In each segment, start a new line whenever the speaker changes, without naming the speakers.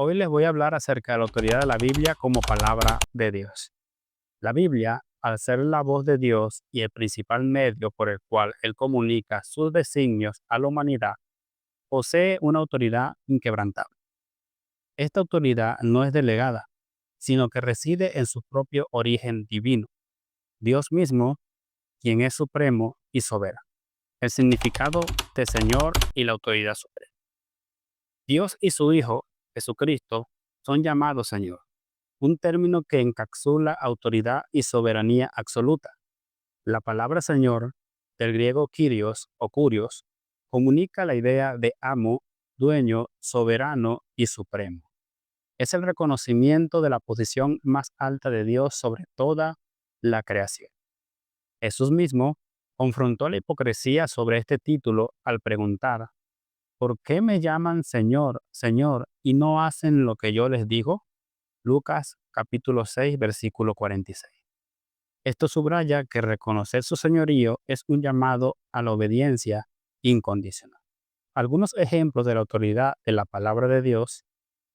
Hoy les voy a hablar acerca de la autoridad de la Biblia como palabra de Dios. La Biblia, al ser la voz de Dios y el principal medio por el cual Él comunica sus designios a la humanidad, posee una autoridad inquebrantable. Esta autoridad no es delegada, sino que reside en su propio origen divino, Dios mismo, quien es supremo y soberano. El significado de Señor y la autoridad suprema. Dios y su Hijo, Jesucristo, son llamados Señor, un término que encapsula autoridad y soberanía absoluta. La palabra Señor, del griego Kyrios o Kurios, comunica la idea de amo, dueño, soberano y supremo. Es el reconocimiento de la posición más alta de Dios sobre toda la creación. Jesús mismo confrontó la hipocresía sobre este título al preguntar: ¿por qué me llaman Señor, Señor, y no hacen lo que yo les digo? Lucas capítulo 6, versículo 46. Esto subraya que reconocer su señorío es un llamado a la obediencia incondicional. Algunos ejemplos de la autoridad de la palabra de Dios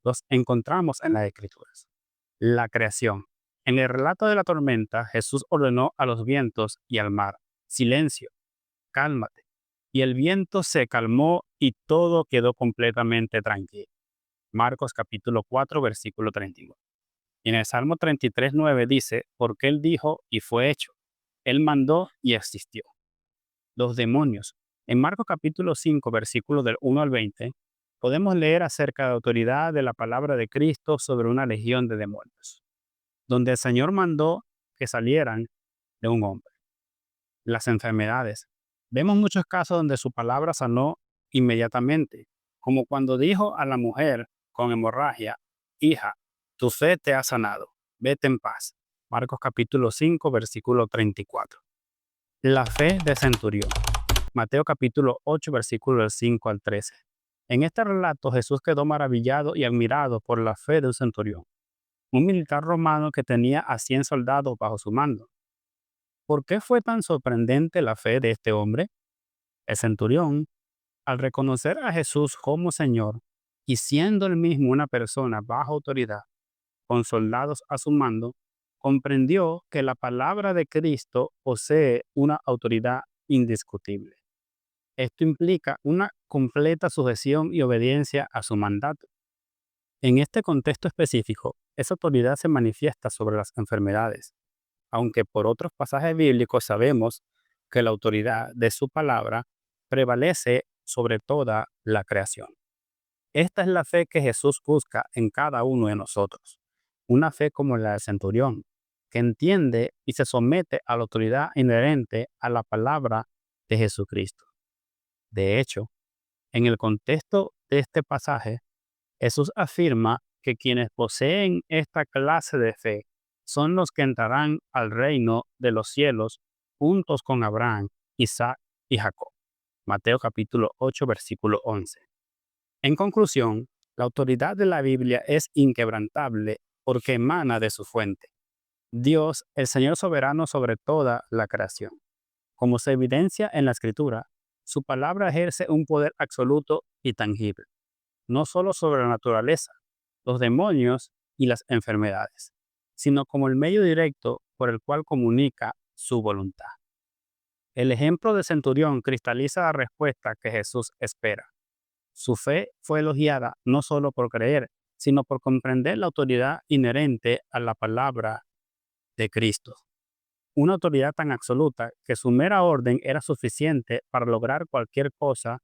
los encontramos en las Escrituras. La creación. En el relato de la tormenta, Jesús ordenó a los vientos y al mar: silencio, cálmate. Y el viento se calmó y todo quedó completamente tranquilo. Marcos capítulo 4, versículo 31. Y en el Salmo 33:9 dice: porque Él dijo y fue hecho. Él mandó y existió. Los demonios. En Marcos capítulo 5, versículos del 1 al 20, podemos leer acerca de la autoridad de la palabra de Cristo sobre una legión de demonios, donde el Señor mandó que salieran de un hombre. Las enfermedades. Vemos muchos casos donde su palabra sanó inmediatamente, como cuando dijo a la mujer con hemorragia: hija, tu fe te ha sanado, vete en paz. Marcos capítulo 5, versículo 34. La fe de centurión. Mateo capítulo 8, versículo del 5 al 13. En este relato Jesús quedó maravillado y admirado por la fe de un centurión, un militar romano que tenía a 100 soldados bajo su mando. ¿Por qué fue tan sorprendente la fe de este hombre? El centurión, al reconocer a Jesús como Señor y siendo él mismo una persona bajo autoridad, con soldados a su mando, comprendió que la palabra de Cristo posee una autoridad indiscutible. Esto implica una completa sujeción y obediencia a su mandato. En este contexto específico, esa autoridad se manifiesta sobre las enfermedades, aunque por otros pasajes bíblicos sabemos que la autoridad de su palabra prevalece sobre toda la creación. Esta es la fe que Jesús busca en cada uno de nosotros, una fe como la del centurión, que entiende y se somete a la autoridad inherente a la palabra de Jesucristo. De hecho, en el contexto de este pasaje, Jesús afirma que quienes poseen esta clase de fe son los que entrarán al reino de los cielos juntos con Abraham, Isaac y Jacob. Mateo capítulo 8, versículo 11. En conclusión, la autoridad de la Biblia es inquebrantable porque emana de su fuente, Dios, el Señor soberano sobre toda la creación. Como se evidencia en la Escritura, su palabra ejerce un poder absoluto y tangible, no solo sobre la naturaleza, los demonios y las enfermedades, sino como el medio directo por el cual comunica su voluntad. El ejemplo de centurión cristaliza la respuesta que Jesús espera. Su fe fue elogiada no solo por creer, sino por comprender la autoridad inherente a la palabra de Cristo. Una autoridad tan absoluta que su mera orden era suficiente para lograr cualquier cosa.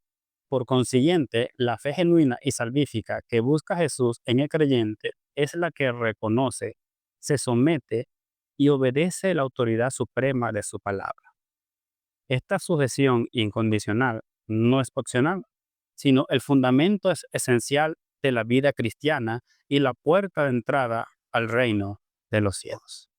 Por consiguiente, la fe genuina y salvífica que busca Jesús en el creyente es la que reconoce, se somete y obedece la autoridad suprema de su palabra. Esta sujeción incondicional no es opcional, sino el fundamento es esencial de la vida cristiana y la puerta de entrada al reino de los cielos.